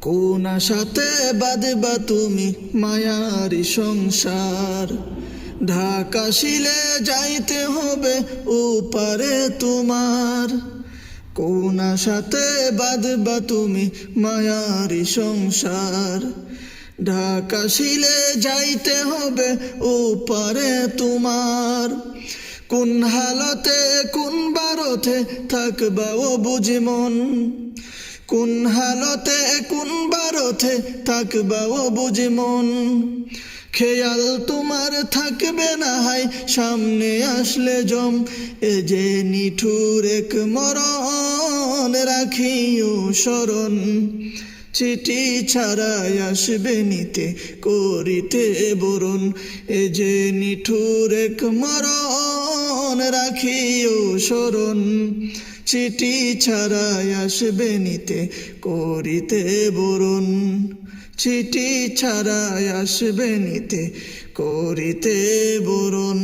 কোন আশাতে বাঁধবা তুমি মায়ারি সংসার, ঢাকা শিলে যাইতে হবে ওপারে তোমার। কোন আশাতে বাঁধবা তুমি মায়ারি সংসার, ঢাকা শিলে যাইতে হবে ওপারে তোমার। কোন হালতে কোন বারতে থাকবা ও বুঝি মন, কোন হালতে কোন বারতে থাকবা ও বুঝি মন। খেয়াল তোমার থাকবে না হাই সামনে আসলে জম, এ যে নিঠুর এক মরণ রাখিও স্মরণ। চিঠি ছাড়াই আসবে নিতে করিতে বরণ, এ যে নিঠুর এক মরণ রাখিও স্মরণ। চিঠি ছাড়াই আসবে নিতে করিতে বরণ, চিঠি ছাড়াই আসবে নিতে করিতে বরণ।